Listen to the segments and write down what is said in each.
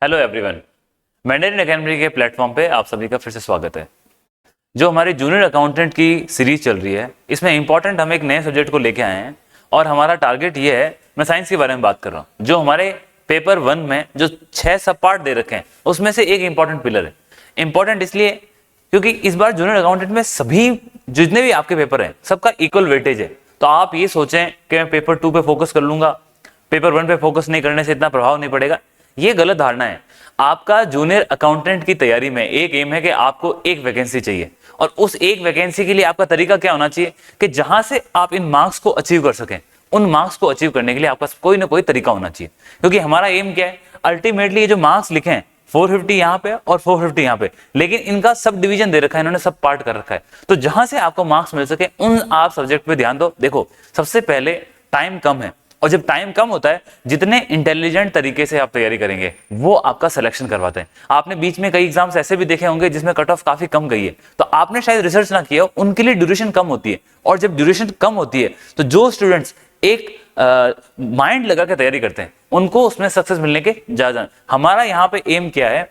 Hello everyone, Mandarin academy के platform पे आप सभी का फिर से स्वागत है। जो हमारी जूनियर अकाउंटेंट की सीरीज चल रही है, इसमें इंपॉर्टेंट हम एक नए सब्जेक्ट को लेके आए हैं और हमारा टारगेट ये है, मैं साइंस के बारे में बात कर रहा हूँ। जो हमारे पेपर 1 में जो 6 सब पार्ट दे रखे हैं उसमें से एक इंपॉर्टेंट पिलर है। इंपॉर्टेंट इसलिए क्योंकि इस बार जूनियर अकाउंटेंट में सभी जितने भी आपके पेपर हैं सबका इक्वल वेटेज है। तो आप ये सोचें कि मैं पेपर 2 पे फोकस कर लूंगा, पेपर 1 पे फोकस नहीं करने से इतना प्रभाव नहीं पड़ेगा, ये गलत धारणा है। आपका जूनियर अकाउंटेंट की तैयारी में एक एम है कि आपको एक वैकेंसी चाहिए और उस एक वैकेंसी के लिए आपका तरीका क्या होना चाहिए कि जहां से आप इन मार्क्स को अचीव कर सकें। उन मार्क्स को अचीव करने के लिए आपका कोई ना कोई तरीका होना चाहिए, क्योंकि हमारा एम क्या है, अल्टीमेटली ये जो मार्क्स लिखे हैं 450 यहाँ पे और 450 यहाँ पे, लेकिन इनका सब डिवीजन दे रखा है, इन्होंने सब पार्ट कर रखा है। तो जहां से आपको मार्क्स मिल सके उन आप सब्जेक्ट पे ध्यान दो। देखो, सबसे पहले टाइम कम है और जब टाइम कम होता है, जितने इंटेलिजेंट तरीके से आप तैयारी करेंगे वो आपका सिलेक्शन करवाते हैं। आपने बीच में कई एग्जाम्स ऐसे भी देखे होंगे जिसमें कट ऑफ काफी कम गई है, तो आपने शायद रिसर्च ना किया हो, उनके लिए ड्यूरेशन कम होती है। और जब ड्यूरेशन कम होती है तो जो स्टूडेंट्स एक माइंड लगा के तैयारी करते हैं उनको उसमें सक्सेस मिलने के ज्यादा। हमारा यहाँ पे एम क्या है,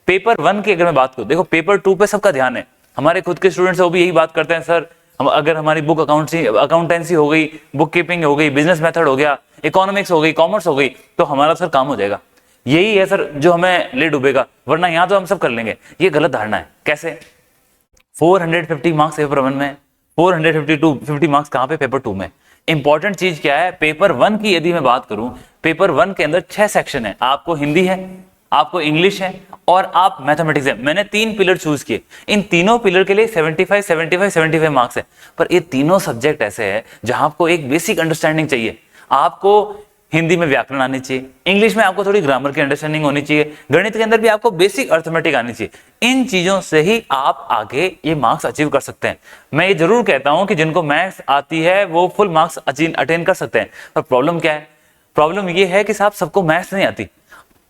पेपर 1 की अगर मैं बात करूं, देखो पेपर 2 पे सबका ध्यान है। हमारे खुद के स्टूडेंट्स वो भी यही बात करते हैं, सर हम अगर हमारी बुक अकाउंटेंसी हो गई, बुक कीपिंग हो गई, बिजनेस मेथड हो गया, इकोनॉमिक्स हो गई, कॉमर्स हो गई, तो हमारा सर काम हो जाएगा। यही है सर जो हमें ले डूबेगा, वरना यहां तो हम सब कर लेंगे। ये गलत धारणा है। कैसे? 450 मार्क्स पेपर 1 में, 450 मार्क्स कहां पे? पेपर 2 में। इंपॉर्टेंट चीज क्या है, पेपर 1 की यदि मैं बात करूं, पेपर 1 के अंदर 6 सेक्शन है। आपको हिंदी है, आपको इंग्लिश है और आप मैथमेटिक्स है। मैंने 3 पिलर चूज किए। इन तीनों पिलर के लिए 75 75 75 मार्क्स है। पर ये तीनों सब्जेक्ट ऐसे हैं जहां आपको एक बेसिक अंडरस्टैंडिंग चाहिए। आपको हिंदी में व्याकरण आनी चाहिए, इंग्लिश में आपको थोड़ी ग्रामर की अंडरस्टैंडिंग होनी चाहिए, गणित के अंदर भी आपको बेसिक अर्थमेटिक आनी चाहिए। इन चीजों से ही आप आगे ये मार्क्स अचीव कर सकते हैं। मैं ये जरूर कहता हूं कि जिनको मैथ्स आती है वो फुल मार्क्स अटेन कर सकते हैं। पर प्रॉब्लम क्या है? प्रॉब्लम ये है कि साहब सबको मैथ्स नहीं आती।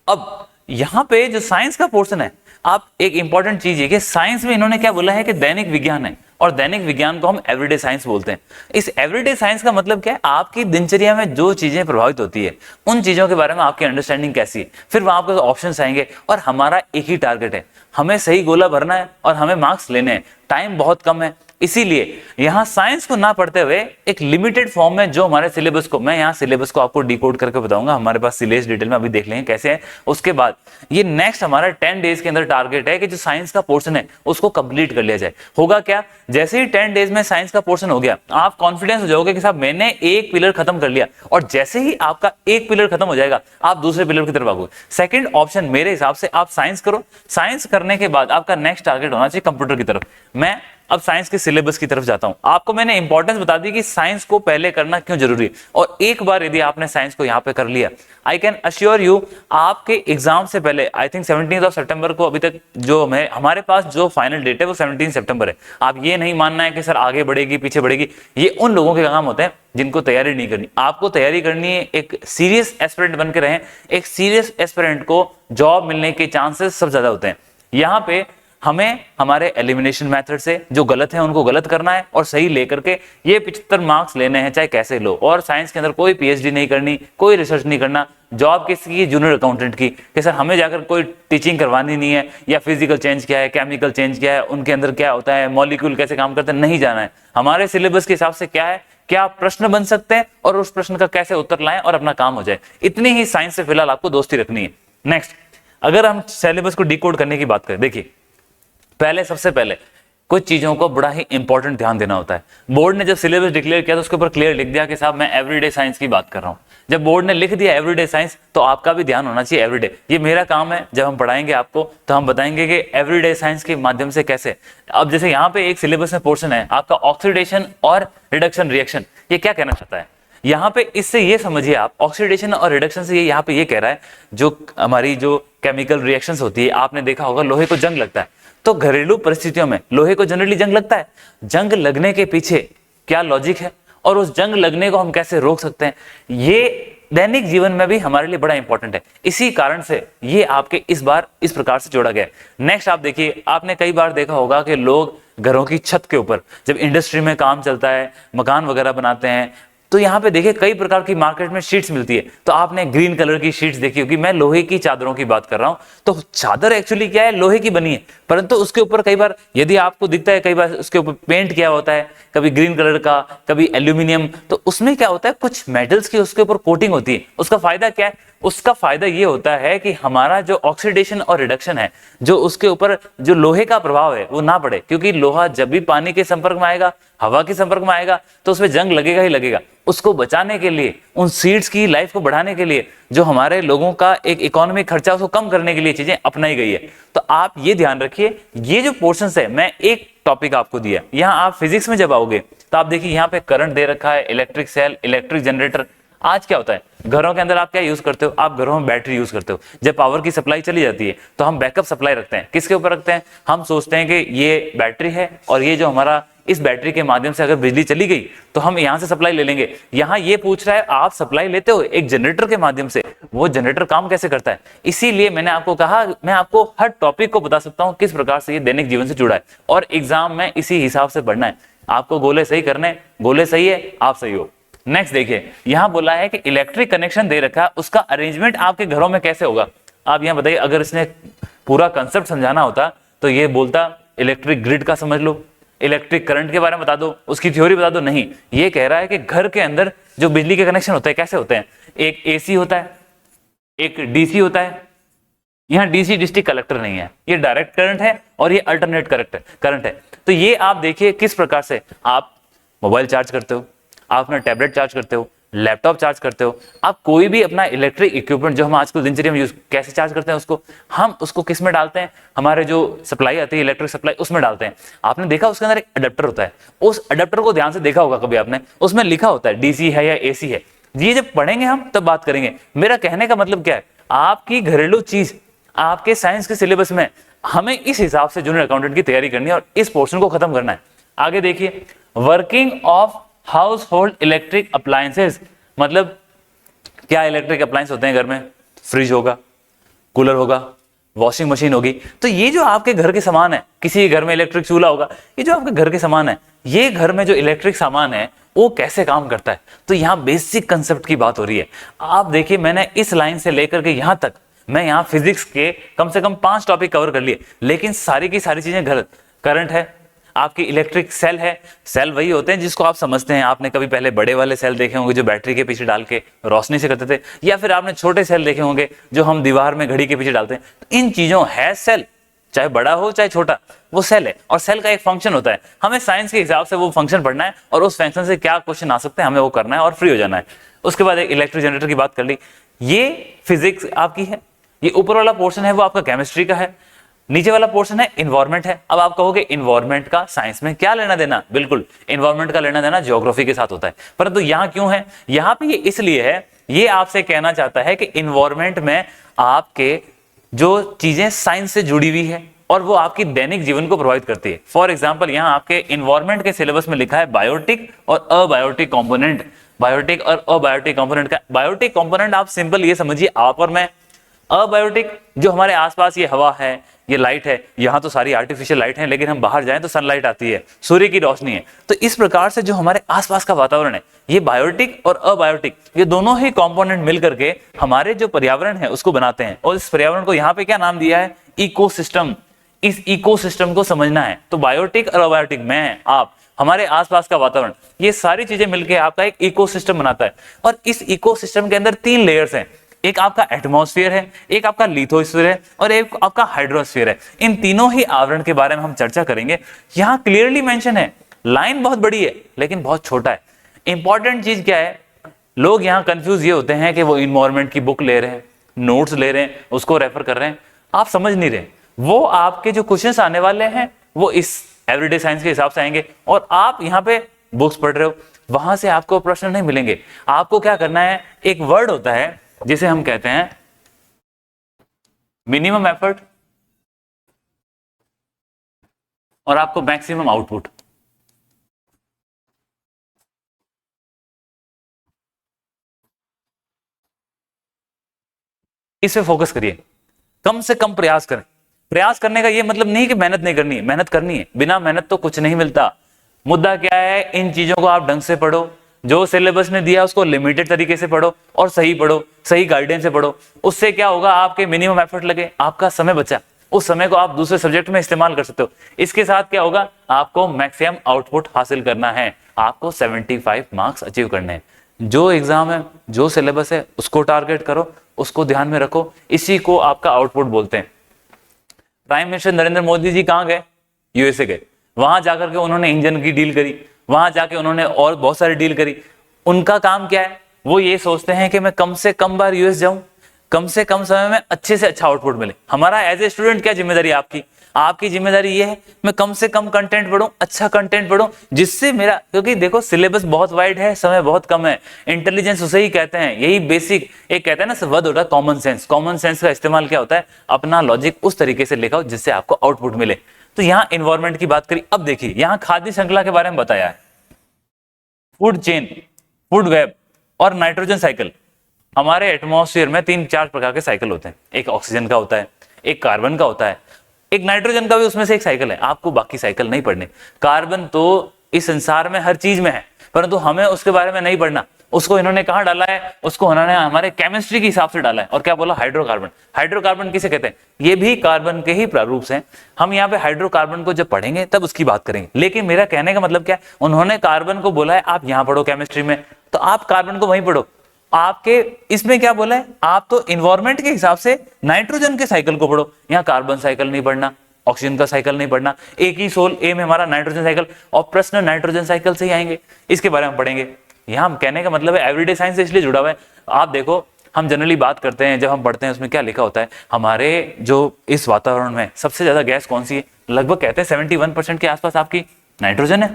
अब यहां पे जो साइंस का पोर्शन है, आप एक इंपॉर्टेंट चीज है कि साइंस में इन्होंने क्या बोला है कि दैनिक विज्ञान है, और दैनिक विज्ञान को हम एवरीडे साइंस बोलते हैं। इस एवरीडे साइंस का मतलब क्या है? आपकी दिनचर्या में जो चीजें प्रभावित होती है उन चीजों के बारे में आपकी अंडरस्टैंडिंग कैसी है, फिर वहां आपको ऑप्शंस आएंगे। और हमारा एक ही टारगेट है, हमें सही गोला भरना है और हमें मार्क्स लेने हैं। टाइम बहुत कम है, इसीलिए यहां साइंस को ना पढ़ते हुए एक लिमिटेड फॉर्म में जो हमारे सिलेबस को, मैं यहां सिलेबस को आपको डिकोड करके बताऊंगा। हमारे पास सिलेबस डिटेल में अभी देख लेंगे कैसे है। उसके बाद ये नेक्स्ट हमारा 10 डेज के अंदर टारगेट है कि जो साइंस का पोर्शन है उसको कंप्लीट कर लिया जाए। होगा क्या, जैसे ही 10 डेज में साइंस का पोर्शन हो गया, आप कॉन्फिडेंस हो जाओगे कि साहब मैंने एक पिलर खत्म कर लिया। और जैसे ही आपका एक पिलर खत्म हो जाएगा, आप दूसरे पिलर की तरफ भागोगे। सेकंड ऑप्शन मेरे हिसाब से आप साइंस करो। साइंस करने के बाद आपका नेक्स्ट टारगेट होना चाहिए कंप्यूटर की तरफ। मैं अब साइंस के सिलेबस की तरफ जाता हूं। आपको मैंने इंपॉर्टेंस बता दी कि साइंस को पहले करना क्यों जरूरी है। और एक बार यदि आपने साइंस को यहां पे कर लिया, आई कैन अश्योर यू, आपके एग्जाम से पहले आई थिंक 17 सितंबर को, अभी तक जो हमारे पास जो फाइनल डेट है वो 17 सितंबर है। आप ये नहीं मानना है कि सर आगे बढ़ेगी पीछे बढ़ेगी, ये उन लोगों के काम होते हैं जिनको तैयारी नहीं करनी। आपको तैयारी करनी है, एक सीरियस एस्पिरेंट बन के रहें। एक सीरियस एस्पिरेंट को जॉब मिलने के चांसेस सब ज्यादा होते हैं। यहाँ पे हमें हमारे एलिमिनेशन मेथड से जो गलत है उनको गलत करना है और सही लेकर के ये 75 मार्क्स लेने हैं, चाहे कैसे लो। और साइंस के अंदर कोई पीएचडी नहीं करनी, कोई रिसर्च नहीं करना। जॉब किसकी की? जूनियर अकाउंटेंट की। कि सर हमें जाकर कोई टीचिंग करवानी नहीं है, या फिजिकल चेंज क्या है, केमिकल चेंज क्या है, उनके अंदर क्या होता है, मॉलिक्यूल कैसे काम करते हैं, नहीं जाना है। हमारे सिलेबस के हिसाब से क्या है, क्या प्रश्न बन सकते हैं और उस प्रश्न का कैसे उत्तर लाएं और अपना काम हो जाए। इतनी ही साइंस से फिलहाल आपको दोस्ती रखनी है। नेक्स्ट, अगर हम सिलेबस को डिकोड करने की बात करें, देखिए पहले सबसे पहले कुछ चीजों को बड़ा ही इंपॉर्टेंट ध्यान देना होता है। बोर्ड ने जब सिलेबस डिक्लेयर किया तो उसके ऊपर क्लियर लिख दिया कि साहब मैं एवरीडे साइंस की बात कर रहा हूं। जब बोर्ड ने लिख दिया एवरीडे साइंस, तो आपका भी ध्यान होना चाहिए एवरीडे। ये मेरा काम है, जब हम पढ़ाएंगे आपको तो हम बताएंगे कि एवरीडे साइंस के माध्यम से कैसे। अब जैसे यहाँ पे एक सिलेबस में पोर्शन है आपका ऑक्सीडेशन और रिडक्शन रिएक्शन, ये क्या कहना चाहता है यहाँ पे? इससे ये समझिए आप, ऑक्सीडेशन और रिडक्शन से ये यहाँ पे ये कह रहा है, जो हमारी जो केमिकल रिएक्शंस होती है, आपने देखा होगा लोहे को जंग लगता है, तो घरेलू परिस्थितियों में लोहे को जनरली जंग लगता है। जंग लगने के पीछे क्या लॉजिक है और उस जंग लगने को हम कैसे रोक सकते हैं, ये दैनिक जीवन में भी हमारे लिए बड़ा इंपॉर्टेंट है। इसी कारण से ये आपके इस बार इस प्रकार से जोड़ा गया है। नेक्स्ट आप देखिए, आपने कई बार देखा होगा कि लोग घरों की छत के ऊपर, जब इंडस्ट्री में काम चलता है, मकान वगैरह बनाते हैं, तो यहाँ पे देखिए कई प्रकार की मार्केट में शीट्स मिलती है। तो आपने ग्रीन कलर की शीट्स देखी होगी, मैं लोहे की चादरों की बात कर रहा हूँ। तो चादर एक्चुअली क्या है, लोहे की बनी है, परंतु उसके ऊपर कई बार यदि आपको दिखता है, कई बार उसके ऊपर पेंट किया होता है, कभी ग्रीन कलर का, कभी एल्यूमिनियम। तो उसमें क्या होता है, कुछ मेटल्स की उसके ऊपर कोटिंग होती है। उसका फायदा क्या है, उसका फायदा ये होता है कि हमारा जो ऑक्सीडेशन और रिडक्शन है, जो उसके ऊपर जो लोहे का प्रभाव है वो ना पड़े, क्योंकि लोहा जब भी पानी के संपर्क में आएगा, हवा के संपर्क में आएगा, तो उसमें जंग लगेगा ही लगेगा। उसको बचाने के लिए, उन सीड्स की लाइफ को बढ़ाने के लिए, जो हमारे लोगों का एक इकोनॉमिक खर्चा उसको कम करने के लिए चीजें अपनाई गई है। तो आप ये ध्यान रखिए, ये जो पोर्शंस है, मैं एक टॉपिक आपको दिया, यहाँ आप फिजिक्स में जब आओगे तो आप देखिए यहाँ पे करंट दे रखा है, इलेक्ट्रिक सेल, इलेक्ट्रिक जनरेटर। आज क्या होता है, घरों के अंदर आप क्या यूज करते हो, आप घरों में बैटरी यूज करते हो। जब पावर की सप्लाई चली जाती है तो हम बैकअप सप्लाई रखते हैं। किसके ऊपर रखते हैं, हम सोचते हैं कि ये बैटरी है और ये जो हमारा, इस बैटरी के माध्यम से अगर बिजली चली गई तो हम यहां से सप्लाई ले लेंगे। यहां ये पूछ रहा है आप सप्लाई लेते हो एक जनरेटर के माध्यम से, वो जनरेटर काम कैसे करता है। इसीलिए मैंने आपको कहा, मैं आपको हर टॉपिक को बता सकता हूं किस प्रकार से ये दैनिक जीवन से जुड़ा है, और एग्जाम में इसी हिसाब से पढ़ना है। आपको गोले सही करने, गोले सही है, आप सही हो। नेक्स्ट देखिए, यहां बोला है कि इलेक्ट्रिक कनेक्शन दे रखा है, उसका अरेंजमेंट आपके घरों में कैसे होगा। आप यहां बताइए, अगर इसने पूरा कंसेप्ट समझाना होता तो ये बोलता इलेक्ट्रिक ग्रिड का समझ लो, इलेक्ट्रिक करंट के बारे में बता दो, उसकी थ्योरी बता दो। नहीं, ये कह रहा है कि घर के अंदर जो बिजली के कनेक्शन होते हैं कैसे होते हैं। एक एसी होता है, एक डीसी होता है। यहाँ डीसी डिस्ट्रिक्ट कलेक्टर नहीं है, ये डायरेक्ट करंट है और ये अल्टरनेट करंट है। तो ये आप देखिए किस प्रकार से आप मोबाइल चार्ज करते हो, आप अपना टैबलेट चार्ज करते हो, लैपटॉप चार्ज करते हो, आप कोई भी अपना इलेक्ट्रिक इक्विपमेंट जो हम आजकल दिनचर्या में यूज कैसे चार्ज करते हैं, हम उसको किस में डालते हैं, हमारे जो सप्लाई आती है इलेक्ट्रिक सप्लाई, उसमें डालते हैं। आपने देखा उसके अंदर एक अडेप्टर होता है, उस अडेप्टर को ध्यान से देखा होगा कभी आपने, उसमें लिखा होता है डीसी है या एसी है। ये जब पढ़ेंगे हम तब बात करेंगे। मेरा कहने का मतलब क्या है, आपकी घरेलू चीज आपके साइंस के सिलेबस में हमें इस हिसाब से जूनियर अकाउंटेंट की तैयारी करनी है और इस पोर्शन को खत्म करना है। आगे देखिए, working of house hold electric appliances, मतलब क्या इलेक्ट्रिक अप्लायंस होते हैं घर में, फ्रिज होगा, कूलर होगा, वॉशिंग मशीन होगी। तो ये जो आपके घर के सामान है, किसी घर में इलेक्ट्रिक चूल्हा होगा, ये जो आपके घर के सामान है, ये घर में जो इलेक्ट्रिक सामान है वो कैसे काम करता है। तो यहाँ बेसिक कंसेप्ट की बात हो रही है। आप देखिए, मैंने इस लाइन से लेकर के यहाँ तक, मैं यहाँ फिजिक्स के कम से कम 5 टॉपिक कवर कर लिए, लेकिन सारी की सारी चीजें गलत। करंट है, आपकी इलेक्ट्रिक सेल है, सेल वही होते हैं जिसको आप समझते हैं। आपने कभी पहले बड़े वाले सेल देखे होंगे जो बैटरी के पीछे डाल के रोशनी से करते थे, या फिर आपने छोटे सेल देखे होंगे जो हम दीवार में घड़ी के पीछे डालते हैं। तो इन चीजों है सेल, चाहे बड़ा हो चाहे छोटा, वो सेल है और सेल का एक फंक्शन होता है। हमें साइंस के हिसाब से वो फंक्शन पढ़ना है और उस फंक्शन से क्या क्वेश्चन आ सकते हैं हमें वो करना है और फ्री हो जाना है। उसके बाद एक इलेक्ट्रिक जनरेटर की बात कर ली, ये फिजिक्स आपकी है। ये ऊपर वाला पोर्शन है वो आपका केमिस्ट्री का है, नीचे वाला पोर्शन है इन्वायरमेंट है। अब आप कहोगे इन्वायरमेंट का साइंस में क्या लेना देना, बिल्कुल इन्वायरमेंट का लेना देना ज्योग्राफी के साथ होता है। परंतु यहाँ क्यों है, यहाँ पे ये इसलिए है, ये आपसे कहना चाहता है कि इन्वायरमेंट में आपके जो चीजें साइंस से जुड़ी हुई है और वो आपकी दैनिक जीवन को प्रभावित करती है। फॉर एग्जाम्पल, यहाँ आपके इन्वायरमेंट के सिलेबस में लिखा है बायोटिक और अबायोटिक कॉम्पोनेंट। बायोटिक और अबायोटिक कॉम्पोनेंट का, बायोटिक कॉम्पोनेंट आप सिंपल ये समझिए आप और मैं। अबायोटिक जो हमारे आसपास ये हवा है, ये लाइट है, यहाँ तो सारी आर्टिफिशियल लाइट है, लेकिन हम बाहर जाएं तो सनलाइट आती है, सूर्य की रोशनी है। तो इस प्रकार से जो हमारे आसपास का वातावरण है, ये बायोटिक और अबायोटिक, ये दोनों ही कंपोनेंट मिलकर के हमारे जो पर्यावरण है उसको बनाते हैं। और इस पर्यावरण को यहाँ पे क्या नाम दिया है, इकोसिस्टम। इस इकोसिस्टम को समझना है तो बायोटिक और अबायोटिक, मैं, आप, हमारे आसपास का वातावरण, ये सारी चीजें मिलकर आपका एक इकोसिस्टम बनाता है। और इस इकोसिस्टम के अंदर 3 लेयर्स हैं, एक आपका एटमॉस्फेयर है, एक आपका लिथोस्फीयर है और एक आपका हाइड्रोस्फीयर है। इन तीनों ही आवरण के बारे में हम चर्चा करेंगे। यहाँ क्लियरली मेंशन है, लाइन बहुत बड़ी है लेकिन बहुत छोटा है। इंपॉर्टेंट चीज क्या है, लोग यहाँ कंफ्यूज ये होते हैं कि वो इन्वायरमेंट की बुक ले रहे हैं, नोट्स ले रहे हैं, उसको रेफर कर रहे हैं, आप समझ नहीं रहे। वो आपके जो क्वेश्चंस आने वाले हैं वो इस एवरीडे साइंस के हिसाब से आएंगे और आप यहाँ पे बुक्स पढ़ रहे हो, वहां से आपको प्रश्न नहीं मिलेंगे। आपको क्या करना है, एक वर्ड होता है जिसे हम कहते हैं मिनिमम एफर्ट और आपको मैक्सिमम आउटपुट। इस पे फोकस करिए, कम से कम प्रयास करें। प्रयास करने का ये मतलब नहीं कि मेहनत नहीं करनी है, मेहनत करनी है, बिना मेहनत तो कुछ नहीं मिलता। मुद्दा क्या है, इन चीजों को आप ढंग से पढ़ो, जो सिलेबस ने दिया उसको लिमिटेड तरीके से पढ़ो और सही पढ़ो, सही गाइडेंस से पढ़ो। उससे क्या होगा, आपके मिनिमम एफर्ट लगे, आपका समय बचा, उस समय को आप दूसरे सब्जेक्ट में इस्तेमाल कर सकते हो। इसके साथ क्या होगा, आपको मैक्सिमम आउटपुट हासिल करना है, आपको 75 मार्क्स अचीव करने हैं। जो एग्जाम है, जो सिलेबस है, उसको टारगेट करो, उसको ध्यान में रखो, इसी को आपका आउटपुट बोलते हैं। प्राइम मिनिस्टर नरेंद्र मोदी जी कहाँ गए, यूएसए गए, वहां जाकर के उन्होंने इंजन की डील करी, वहां जाके उन्होंने और बहुत सारी डील करी। उनका काम क्या है, वो ये सोचते हैं कि मैं कम से कम बार यूएस जाऊं, कम से कम समय में अच्छे से अच्छा आउटपुट मिले। हमारा एज ए स्टूडेंट क्या जिम्मेदारी है आपकी, आपकी जिम्मेदारी ये है मैं कम से कम कंटेंट पढूं, अच्छा कंटेंट पढूं, जिससे मेरा, क्योंकि देखो सिलेबस बहुत वाइड है, समय बहुत कम है। इंटेलिजेंस उसे ही कहते हैं, यही बेसिक एक कहते हैं ना वर्ड होता है कॉमन सेंस। कॉमन सेंस का इस्तेमाल क्या होता है, अपना लॉजिक उस तरीके से लिखाओ जिससे आपको आउटपुट मिले। तो यहाँ इन्वायरमेंट की बात करी। अब देखिए यहाँ खाद्य श्रृंखला के बारे में बताया है, फूड चेन, फूड वेब और नाइट्रोजन साइकिल। हमारे एटमॉस्फेयर में 3-4 प्रकार के साइकिल होते हैं, एक ऑक्सीजन का होता है, एक कार्बन का होता है, एक नाइट्रोजन का भी उसमें से एक साइकिल है। आपको बाकी साइकिल नहीं पढ़ने। कार्बन तो इस संसार में हर चीज में है, परंतु हमें उसके बारे में नहीं पढ़ना। उसको इन्होंने कहाँ डाला है, उसको उन्होंने हमारे केमिस्ट्री के हिसाब से डाला है। और क्या बोला, हाइड्रोकार्बन। हाइड्रोकार्बन किसे कहते हैं, ये भी कार्बन के ही प्रारूप हैं। हम यहाँ पे हाइड्रोकार्बन को जब पढ़ेंगे तब उसकी बात करेंगे। लेकिन मेरा कहने का मतलब क्या है, उन्होंने कार्बन को बोला है आप यहाँ पढ़ो केमिस्ट्री में, तो आप कार्बन को वहीं पढ़ो। आपके इसमें क्या बोला है, आप तो इन्वायरमेंट के हिसाब से नाइट्रोजन के साइकिल को पढ़ो, यहाँ कार्बन साइकिल नहीं पढ़ना, ऑक्सीजन का साइकिल नहीं पढ़ना। एक ही सोल ए में हमारा नाइट्रोजन साइकिल, और प्रश्न नाइट्रोजन साइकिल से ही आएंगे, इसके बारे में पढ़ेंगे। यहाँ कहने का मतलब है एवरीडे साइंस से इसलिए जुड़ा हुआ है। आप देखो हम जनरली बात करते हैं, जब हम पढ़ते हैं उसमें क्या लिखा होता है, हमारे जो इस वातावरण में सबसे ज्यादा गैस कौन सी है, लगभग कहते हैं 71% के आसपास आपकी नाइट्रोजन है।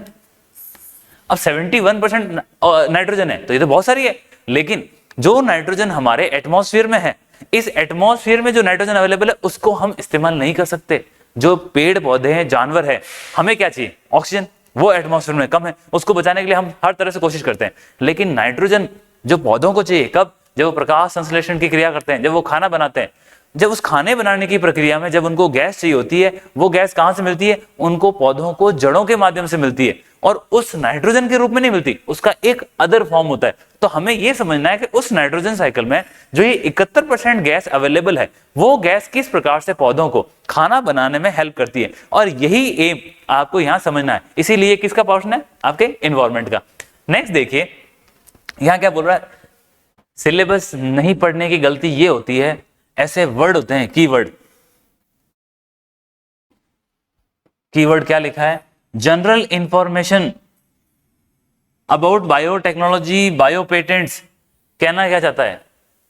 अब 71% नाइट्रोजन है तो ये तो बहुत सारी है, लेकिन जो नाइट्रोजन हमारे एटमॉस्फेयर में है, इस एटमॉस्फेयर में जो नाइट्रोजन अवेलेबल है उसको हम इस्तेमाल नहीं कर सकते। जो पेड़ पौधे हैं, जानवर है, हमें क्या चाहिए, ऑक्सीजन, वो एटमॉस्फेयर में कम है, उसको बचाने के लिए हम हर तरह से कोशिश करते हैं। लेकिन नाइट्रोजन जो पौधों को चाहिए, कब, जब वो प्रकाश संश्लेषण की क्रिया करते हैं, जब वो खाना बनाते हैं, जब उस खाने बनाने की प्रक्रिया में जब उनको गैस चाहिए होती है, वो गैस कहां से मिलती है, उनको पौधों को जड़ों के माध्यम से मिलती है, और उस नाइट्रोजन के रूप में नहीं मिलती, उसका एक अदर फॉर्म होता है। तो हमें यह समझना है कि उस नाइट्रोजन साइकिल में जो ये 71% गैस अवेलेबल है, वो गैस किस प्रकार से पौधों को खाना बनाने में हेल्प करती है, और यही एम आपको यहां समझना है। इसीलिए किसका पोर्शन है, आपके एनवायरमेंट का। नेक्स्ट देखिए यहां क्या बोल रहा है, सिलेबस नहीं पढ़ने की गलती ये होती है, ऐसे वर्ड होते हैं कीवर्ड। कीवर्ड क्या लिखा है, general information about biotechnology, bio patents. कहना क्या चाहता है,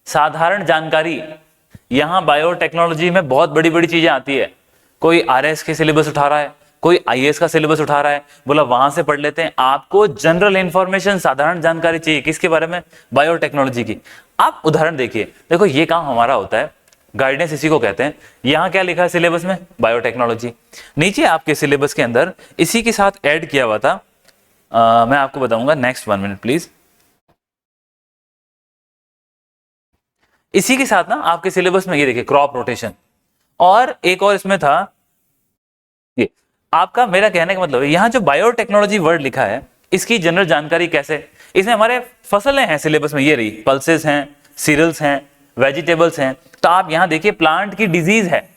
साधारण जानकारी। यहां बायोटेक्नोलॉजी में बहुत बड़ी बड़ी चीजें आती है। कोई आरएस के सिलेबस उठा रहा है, कोई आईएएस का सिलेबस उठा रहा है, बोला वहां से पढ़ लेते हैं। आपको जनरल इंफॉर्मेशन, साधारण जानकारी चाहिए, किसके बारे में, बायोटेक्नोलॉजी की। आप उदाहरण देखिए, देखो ये काम हमारा होता है, गाइडेंस इसी को कहते हैं। यहां क्या लिखा है सिलेबस में, बायोटेक्नोलॉजी। नीचे आपके सिलेबस के अंदर इसी के साथ ऐड किया हुआ था, मैं आपको बताऊंगा, नेक्स्ट 1 मिनट प्लीज। इसी के साथ ना आपके सिलेबस में ये देखिए क्रॉप रोटेशन, और एक और इसमें था ये आपका, मेरा कहने का मतलब है यहां जो बायोटेक्नोलॉजी वर्ड लिखा है, इसकी जनरल जानकारी कैसे, इसमें हमारे फसलें हैं सिलेबस में, ये रही, पल्सेस हैं, सीरियल्स हैं, वेजिटेबल्स हैं। तो आप यहां देखिए प्लांट की डिजीज है।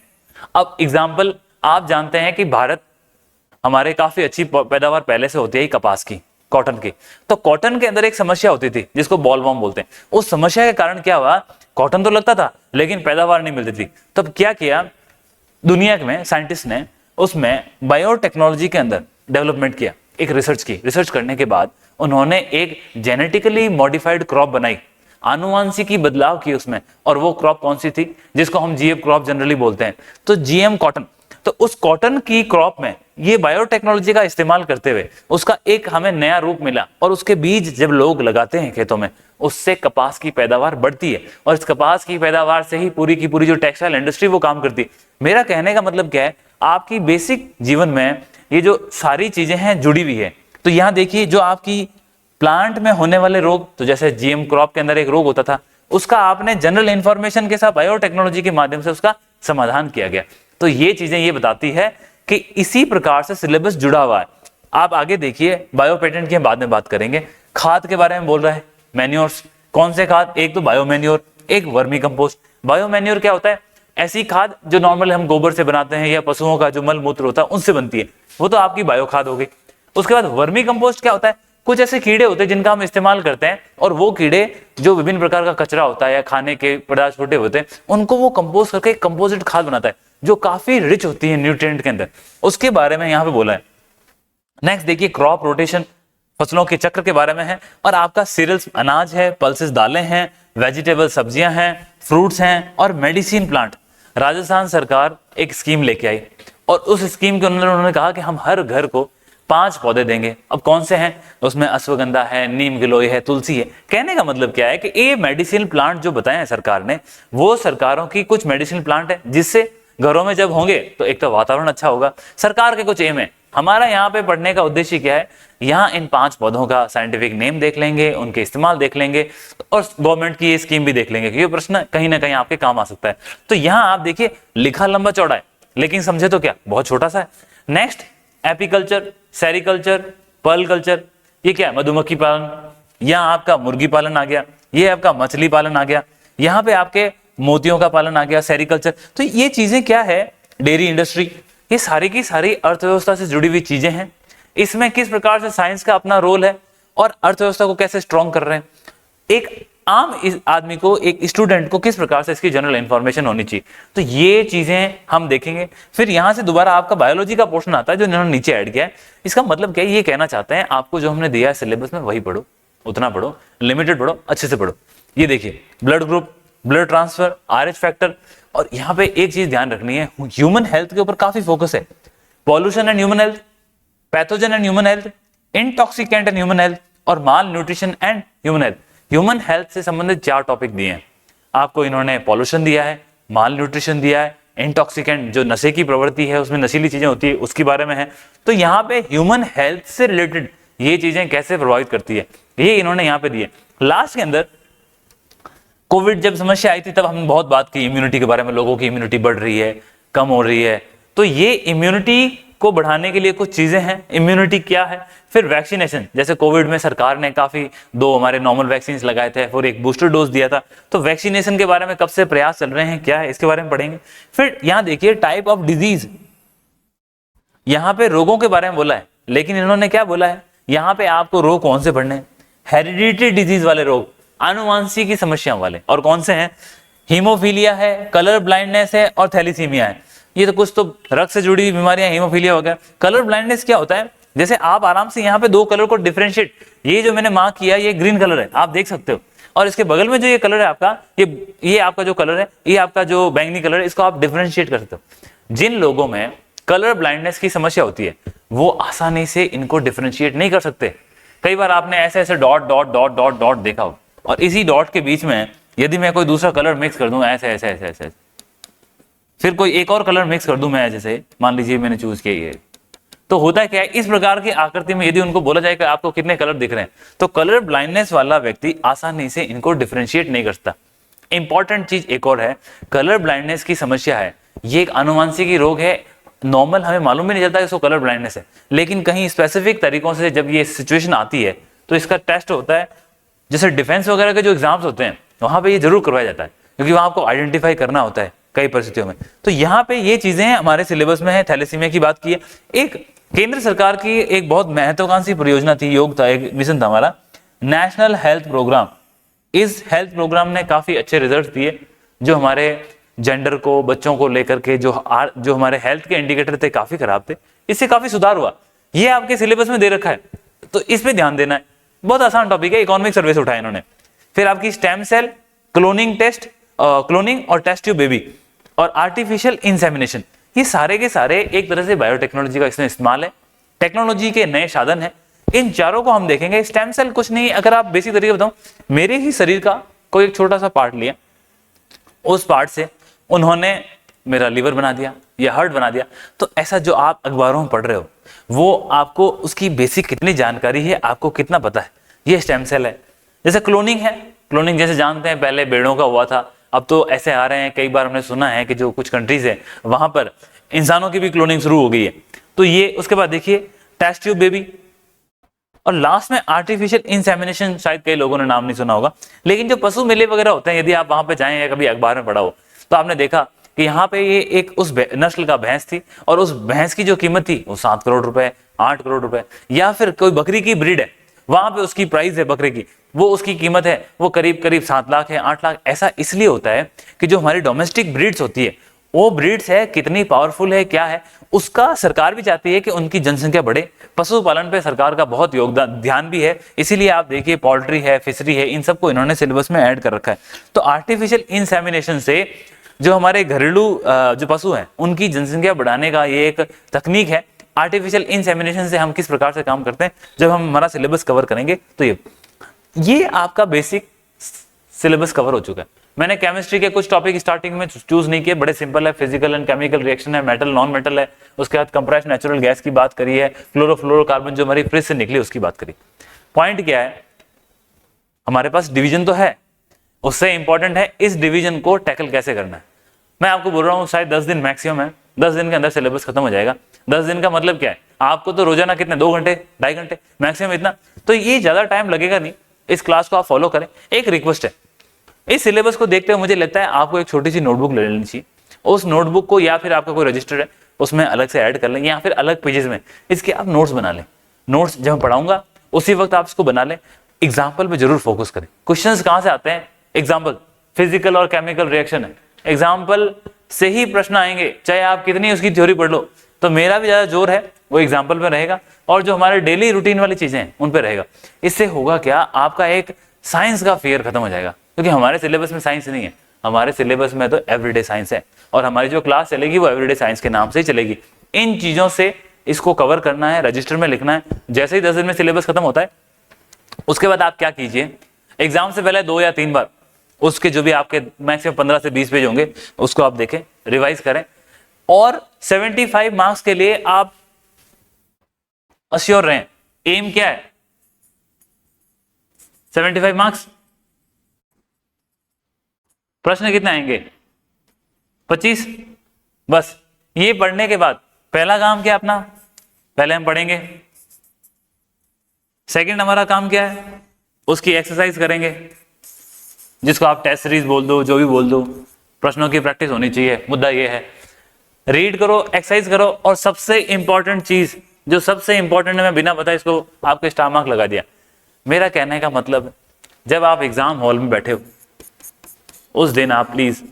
अब एग्जाम्पल, आप जानते हैं कि भारत हमारे काफी अच्छी पैदावार पहले से होती है कपास की, कॉटन की। तो कॉटन के अंदर एक समस्या होती थी जिसको बॉलवर्म बोलते हैं। उस समस्या के कारण क्या हुआ, कॉटन तो लगता था लेकिन पैदावार नहीं मिलती थी। तब क्या किया दुनिया में साइंटिस्ट ने, उसमें बायोटेक्नोलॉजी के अंदर डेवलपमेंट किया, एक रिसर्च की। रिसर्च करने के बाद उन्होंने एक जेनेटिकली मॉडिफाइड क्रॉप बनाई, आनुवांशिकी बदलाव की उसमें, और वो क्रॉप कौन सी थी, जिसको हम जीएम क्रॉप जनरली बोलते हैं, तो जीएम कॉटन। तो उस कॉटन की क्रॉप में ये बायोटेक्नोलॉजी का इस्तेमाल करते हुए उसका एक हमें नया रूप मिला, और उसके बीज जब लोग लगाते हैं खेतों में, उससे कपास की पैदावार बढ़ती है, और इस कपास की पैदावार से ही पूरी की पूरी जो टेक्सटाइल इंडस्ट्री वो काम करती है। मेरा कहने का मतलब क्या है, आपकी बेसिक जीवन में ये जो सारी चीजें हैं जुड़ी हुई है। तो यहां देखिए जो आपकी प्लांट में होने वाले रोग, तो जैसे जीएम क्रॉप के अंदर एक रोग होता था, उसका आपने जनरल इंफॉर्मेशन के साथ बायोटेक्नोलॉजी के माध्यम से उसका समाधान किया गया। तो ये चीजें ये बताती है कि इसी प्रकार से सिलेबस जुड़ा हुआ है। आप आगे देखिए, बायो पेटेंट की हम बाद में बात करेंगे। खाद के बारे में बोल रहा है, मैन्योर्स। कौन से खाद? एक तो बायो मैन्योर, एक वर्मी कंपोस्ट। बायो मैन्योर क्या होता है? ऐसी खाद जो नॉर्मल हम गोबर से बनाते हैं या पशुओं का जो मल मूत्र होता है उनसे बनती है, वो तो आपकी बायो खाद हो गई। उसके बाद वर्मी कंपोस्ट क्या होता है? कुछ ऐसे कीड़े होते हैं जिनका हम इस्तेमाल करते हैं, और वो कीड़े जो विभिन्न प्रकार का कचरा होता है या खाने के पदार्थ छोटे होते हैं, उनको वो कंपोस्ट करके कंपोजिट खाद बनाता है जो काफी रिच होती है न्यूट्रिएंट के अंदर। उसके बारे में यहाँ पे बोला है। नेक्स्ट देखिए, क्रॉप रोटेशन, फसलों के चक्र के बारे में है। और आपका सीरियल्स अनाज है, पल्सेस दालें हैं, वेजिटेबल सब्जियां हैं, फ्रूट्स हैं, और मेडिसिन प्लांट। राजस्थान सरकार एक स्कीम लेके आई और उस स्कीम के अंदर उन्होंने कहा कि हम हर घर को 5 पौधे देंगे। अब कौन से हैं? उसमें अश्वगंधा है, नीम गिलोय है, तुलसी है। कहने का मतलब क्या है कि ये मेडिसिन प्लांट जो बताए हैं सरकार ने, वो सरकारों की कुछ मेडिसिन प्लांट है जिससे घरों में जब होंगे तो एक तो वातावरण अच्छा होगा। सरकार के कुछ एम है। हमारा यहाँ पे पढ़ने का उद्देश्य क्या है? यहाँ इन 5 पौधों का साइंटिफिक नेम देख लेंगे, उनके इस्तेमाल देख लेंगे और गवर्नमेंट की ये स्कीम भी देख लेंगे कि ये प्रश्न कहीं ना कहीं आपके काम आ सकता है। तो यहाँ आप देखिए, लिखा लंबा चौड़ा है लेकिन समझे तो क्या, बहुत छोटा सा है। Next, apiculture, sericulture, pearl culture. ये क्या है? मधुमक्खी पालन। यहाँ आपका मुर्गी पालन आ गया, ये आपका मछली पालन आ गया, यहाँ पे आपके मोतियों का पालन आ गया, सेरिकल्चर। तो ये चीजें क्या है? Dairy industry. ये सारी की सारी अर्थव्यवस्था से जुड़ी हुई चीजें हैं। इसमें किस प्रकार से साइंस का अपना रोल है और अर्थव्यवस्था को कैसे स्ट्रॉन्ग कर रहे हैं। एक आम इस आदमी को, एक स्टूडेंट को किस प्रकार से इसकी जनरल इंफॉर्मेशन होनी चाहिए, तो ये चीजें हम देखेंगे। फिर यहां से दोबारा आपका बायोलॉजी का पोर्शन आता है जो इन्होंने नीचे ऐड किया है। इसका मतलब क्या है? ये कहना चाहते हैं आपको जो हमने दिया है सिलेबस में वही पढ़ो, उतना पढ़ो, लिमिटेड पढ़ो, अच्छे से पढ़ो। ये देखिए, blood group, blood transfer, RH factor. और यहाँ पे एक चीज ध्यान रखनी है, ह्यूमन हेल्थ के ऊपर काफी फोकस है। Pollution and human health, pathogen and human health, intoxicant and human health, और malnutrition and human health. Human health से संबंधित 4 टॉपिक दिए हैं आपको। इन्होंने पॉल्यूशन दिया है, माल न्यूट्रिशन दिया है, इंटॉक्सिकेंट जो नशे की प्रवृत्ति है, उसमें नशीली चीजें होती है, उसके बारे में है। तो यहाँ पे ह्यूमन हेल्थ से रिलेटेड ये चीजें कैसे प्रभावित करती है, ये इन्होंने यहाँ पे दिए। लास्ट के अंदर कोविड जब समस्या आई थी तब हमने बहुत बात की इम्यूनिटी के बारे में, लोगों की इम्यूनिटी बढ़ रही है, कम हो रही है। तो ये इम्यूनिटी को बढ़ाने के लिए कुछ चीजें हैं। इम्यूनिटी क्या है? फिर वैक्सीनेशन, जैसे कोविड में सरकार ने काफी 2 हमारे नॉर्मल वैक्सीन लगाए थे और एक बूस्टर डोज दिया था। तो वैक्सीनेशन के बारे में कब से प्रयास चल रहे हैं, क्या है, इसके बारे में पढ़ेंगे। फिर यहाँ देखिए, टाइप ऑफ डिजीज, यहाँ पे रोगों के बारे में बोला है, लेकिन इन्होंने क्या बोला है? यहाँ पे आपको रोग कौन से पढ़ने हैं? हेरिडिटरी डिजीज वाले रोग, आनुवंशिक की समस्याओं वाले। और कौन से हैं? हीमोफीलिया है, कलर ब्लाइंडनेस है, और थैलीसीमिया है। ये तो कुछ तो रक्त से जुड़ी बीमारियां, हीमोफीलिया वगैरह। कलर ब्लाइंडनेस क्या होता है? जैसे आप आराम से यहाँ पे 2 कलर को डिफरेंशिएट, ये जो मैंने मार्क किया ये ग्रीन कलर है, आप देख सकते हो, और इसके बगल में जो ये कलर है आपका, ये आपका जो कलर है, ये आपका जो बैंगनी कलर है, इसको आप डिफरेंशिएट कर सकते हो। जिन लोगों में कलर ब्लाइंडनेस की समस्या होती है वो आसानी से इनको डिफरेंशिएट नहीं कर सकते। कई बार आपने ऐसे ऐसे dot dot dot dot dot देखा हो, और इसी डॉट के बीच में यदि मैं कोई दूसरा कलर मिक्स कर दूं, ऐसे ऐसे ऐसे ऐसे, फिर कोई एक और कलर मिक्स कर दूं मैं, जैसे मान लीजिए मैंने चूज किया ये, तो होता क्या है? इस प्रकार की आकृति में यदि उनको बोला जाए कि आपको कितने कलर दिख रहे हैं, तो कलर ब्लाइंडनेस वाला व्यक्ति आसानी से इनको डिफरेंशिएट नहीं कर सकता। इंपॉर्टेंट चीज एक और है, कलर ब्लाइंडनेस की समस्या है, ये एक आनुवंशिक रोग है। नॉर्मल हमें मालूम भी नहीं चलता कि इसको कलर ब्लाइंडनेस है, लेकिन कहीं स्पेसिफिक तरीकों से जब ये सिचुएशन आती है तो इसका टेस्ट होता है। जैसे डिफेंस वगैरह के जो एग्जाम्स होते हैं वहां पे ये जरूर करवाया जाता है, क्योंकि वहां आपको आइडेंटिफाई करना होता है कई परिस्थितियों में। तो यहाँ पे ये चीजें हमारे सिलेबस में है। थैलेसीमिया की बात की है। एक केंद्र सरकार की एक बहुत महत्वाकांक्षी परियोजना थी, योग था, एक मिशन था हमारा, नेशनल हेल्थ प्रोग्राम। इस हेल्थ प्रोग्राम ने काफी अच्छे रिजल्ट दिए, जो हमारे जेंडर को, बच्चों को लेकर के जो हमारे हेल्थ के इंडिकेटर थे काफी खराब थे, इससे काफी सुधार हुआ। ये आपके सिलेबस में दे रखा है, तो इस पे ध्यान देना है। बहुत आसान टॉपिक है, इकोनॉमिक सर्वे से उठाया इन्होंने। फिर आपकी stem cell, cloning test, cloning और टेस्ट ट्यूब बेबी, और आर्टिफिशियल इंसेमिनेशन, ये सारे के सारे एक तरह से बायोटेक्नोलॉजी का इसमें इस्तेमाल है, टेक्नोलॉजी के नए साधन है। इन चारों को हम देखेंगे। स्टेम सेल कुछ नहीं, अगर आप बेसिक तरीके बताऊं, मेरे ही शरीर का कोई एक छोटा सा पार्ट लिया, उस पार्ट से उन्होंने मेरा लीवर बना दिया या हार्ट बना दिया। तो ऐसा जो आप अखबारों में पढ़ रहे हो, वो आपको उसकी बेसिक कितनी जानकारी है, आपको कितना पता है, ये स्टेम सेल है। जैसे क्लोनिंग है, क्लोनिंग जैसे जानते हैं पहले भेड़ों का हुआ था, अब तो ऐसे आ रहे हैं, कई बार हमने सुना है कि जो कुछ कंट्रीज है वहां पर इंसानों की भी क्लोनिंग शुरू हो गई है। तो ये, उसके बाद देखिए टेस्ट ट्यूब बेबी, और लास्ट में आर्टिफिशियल इंसेमिनेशन, शायद कई लोगों ने नाम नहीं सुना होगा, लेकिन जो पशु मेले वगैरह होते हैं, यदि आप वहां पे जाएं या कभी अखबार में पढ़ा हो तो आपने देखा कि यहाँ पे ये एक उस नस्ल का भैंस थी और उस भैंस की जो कीमत थी वो 7 करोड़ रुपए, 8 करोड़ रुपए, या फिर कोई बकरी की ब्रीड है, वहां पे उसकी प्राइस है बकरे की, वो उसकी कीमत है वो करीब करीब 7 लाख है, 8 लाख। ऐसा इसलिए होता है कि जो हमारी डोमेस्टिक ब्रीड्स होती है, वो ब्रीड्स है कितनी पावरफुल है, क्या है, उसका सरकार भी चाहती है कि उनकी जनसंख्या बढ़े। पशुपालन पे सरकार का बहुत योगदान, ध्यान भी है, इसीलिए आप देखिए पोल्ट्री है, फिशरी है, इन सबको इन्होंने सिलेबस में ऐड कर रखा है। तो आर्टिफिशियल इंसेमिनेशन से जो हमारे घरेलू जो पशु हैं उनकी जनसंख्या बढ़ाने का ये एक तकनीक है। आर्टिफिशियल इंसेमिनेशन से हम किस प्रकार से काम करते हैं, जब हम हमारा सिलेबस कवर करेंगे तो ये आपका बेसिक सिलेबस कवर हो चुका है। मैंने केमिस्ट्री के कुछ टॉपिक स्टार्टिंग में चूज नहीं किए, बड़े सिंपल है, फिजिकल एंड केमिकल रिएक्शन है, मेटल नॉन मेटल है, उसके बाद कंप्रेस्ड नेचुरल गैस की बात करी है, क्लोरोफ्लोरोकार्बन जो हमारी फ्रिज से निकली उसकी बात करी। पॉइंट क्या है, हमारे पास डिवीजन तो है, उससे इंपॉर्टेंट है इस डिवीजन को टैकल कैसे करना है। मैं आपको बोल रहा हूँ शायद 10 दिन मैक्सिमम है, 10 दिन के अंदर सिलेबस खत्म हो जाएगा। 10 दिन का मतलब क्या है, आपको तो रोजाना कितने 2 घंटे 2.5 घंटे मैक्सिमम इतना, तो ये ज्यादा टाइम लगेगा नहीं, इस क्लास को आप फॉलो करें। एक रिक्वेस्ट है, इस सिलेबस को देखते हुए मुझे लगता है आपको एक छोटी सी नोटबुक ले लेनी चाहिए। उस नोटबुक को या फिर आपका कोई रजिस्टर है उसमें अलग से ऐड कर लें, या फिर अलग पेजेस में इसके आप नोट्स बना लें। नोट्स जब मैं पढ़ाऊंगा उसी वक्त आप इसको बना लें, एग्जाम्पल पे जरूर फोकस करें। क्वेश्चंस कहां से आते हैं, एग्जाम्पल, फिजिकल और केमिकल रिएक्शन है, एग्जाम्पल से ही प्रश्न आएंगे, चाहे आप कितनी उसकी थ्योरी पढ़ लो। तो मेरा भी ज्यादा जोर है वो एग्जाम्पल पे रहेगा, और जो हमारे डेली रूटीन वाली चीजें हैं उन पे रहेगा। इससे होगा क्या, आपका एक साइंस का फियर खत्म हो जाएगा, क्योंकि हमारे सिलेबस में साइंस नहीं है, हमारे सिलेबस में तो एवरीडे साइंस है, और हमारी जो क्लास चलेगी वो एवरीडे साइंस के नाम से ही चलेगी। इन चीजों से इसको कवर करना है, रजिस्टर में लिखना है। जैसे ही 10 दिन में सिलेबस खत्म होता है, उसके बाद आप क्या कीजिए, एग्जाम से पहले 2 या 3 बार उसके जो भी आपके मैक्सिमम 15 से 20 पेज होंगे उसको आप देखें, रिवाइज करें, और 75 मार्क्स के लिए आप अश्योर रहें। एम क्या है, 75 मार्क्स। प्रश्न कितने आएंगे, 25। बस ये पढ़ने के बाद पहला काम क्या अपना, पहले हम पढ़ेंगे। सेकंड हमारा काम क्या है, उसकी एक्सरसाइज करेंगे, जिसको आप टेस्ट सीरीज बोल दो, जो भी बोल दो, प्रश्नों की प्रैक्टिस होनी चाहिए। मुद्दा ये है, रीड करो, एक्सरसाइज करो, और सबसे इंपॉर्टेंट चीज, जो सबसे इंपॉर्टेंट है, मैं बिना बताए इसको आपके स्टार मार्क लगा दिया। मेरा कहने का मतलब, जब आप एग्जाम हॉल में बैठे हो उस दिन आप प्लीज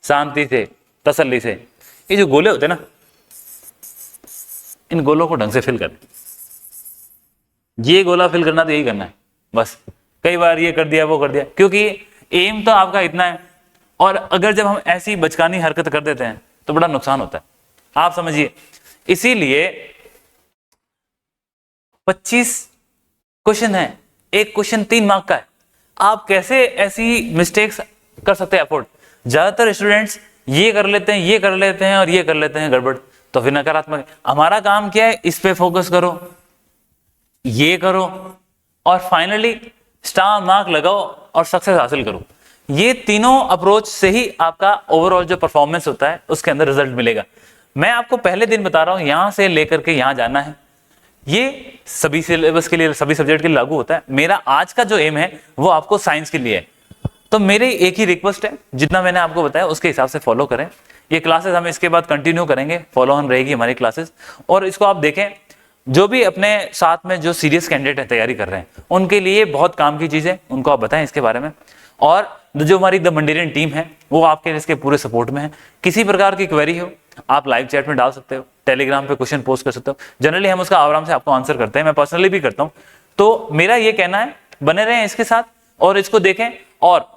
शांति से, तसल्ली से, ये जो गोले होते हैं ना, इन गोलों को ढंग से फिल करें। ये गोला फिल करना तो यही करना है बस। कई बार ये कर दिया, वो कर दिया, क्योंकि एम तो आपका इतना है, और अगर जब हम ऐसी बचकानी हरकत कर देते हैं तो बड़ा नुकसान होता है, आप समझिए। इसीलिए 25 क्वेश्चन है, एक क्वेश्चन 3 मार्क का है, आप कैसे ऐसी मिस्टेक्स कर सकते हैं अफोर्ड। ज्यादातर स्टूडेंट्स ये कर लेते हैं, ये कर लेते हैं, और ये कर लेते हैं गड़बड़, तो फिर नकारात्मक। हमारा काम क्या है, इस पे फोकस करो, ये करो, और फाइनली स्टार मार्क लगाओ और सक्सेस हासिल करो। ये तीनों अप्रोच से ही आपका ओवरऑल जो परफॉर्मेंस होता है उसके अंदर रिजल्ट मिलेगा। मैं आपको पहले दिन बता रहा हूं, यहां से लेकर के यहां जाना है, ये सभी सिलेबस के लिए, सभी सब्जेक्ट के लिए लागू होता है। मेरा आज का जो एम है वो आपको साइंस के लिए है, तो मेरी एक ही रिक्वेस्ट है, जितना मैंने आपको बताया उसके हिसाब से फॉलो करें। ये क्लासेस हम इसके बाद कंटिन्यू करेंगे, फॉलो ऑन रहेगी हमारी क्लासेस, और इसको आप देखें। जो भी अपने साथ में जो सीरियस कैंडिडेट है, तैयारी कर रहे हैं, उनके लिए बहुत काम की चीज है, उनको आप बताएं इसके बारे में। और जो हमारी द मंडेरियन टीम है वो आपके इसके पूरे सपोर्ट में है। किसी प्रकार की क्वेरी हो आप लाइव चैट में डाल सकते हो, टेलीग्राम पे क्वेश्चन पोस्ट कर सकते हो, जनरली हम उसका आराम से आपको आंसर करते हैं, मैं पर्सनली भी करता हूं। तो मेरा ये कहना है, बने रहें इसके साथ और इसको देखें। और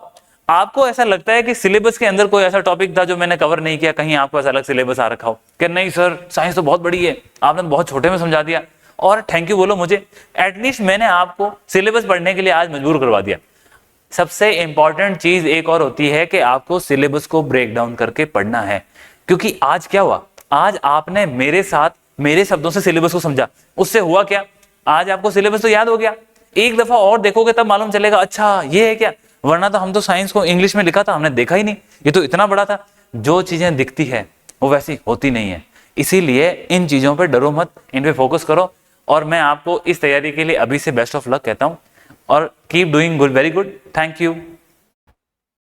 आपको ऐसा लगता है कि सिलेबस के अंदर कोई ऐसा टॉपिक था जो मैंने कवर नहीं किया, कहीं आपको ऐसा अलग सिलेबस आ रखा हो कि नहीं सर साइंस तो बहुत बड़ी है, आपने तो बहुत छोटे में समझा दिया, और थैंक यू बोलो मुझे, एटलीस्ट मैंने आपको सिलेबस पढ़ने के लिए आज मजबूर करवा दिया। सबसे इंपॉर्टेंट चीज एक और होती है कि आपको सिलेबस को ब्रेक डाउन करके पढ़ना है, क्योंकि आज क्या हुआ, आज आपने मेरे साथ मेरे शब्दों से सिलेबस को समझा, उससे हुआ क्या, आज आपको सिलेबस तो याद हो गया। एक दफा और देखोगे तब मालूम चलेगा अच्छा ये है क्या, वरना तो हम तो साइंस को इंग्लिश में लिखा था, हमने देखा ही नहीं, ये तो इतना बड़ा था। जो चीजें दिखती है वो वैसी होती नहीं है, इसीलिए इन चीजों पे डरो मत, इन पे फोकस करो। और मैं आपको इस तैयारी के लिए अभी से बेस्ट ऑफ लक कहता हूँ और keep doing good, very good, thank you.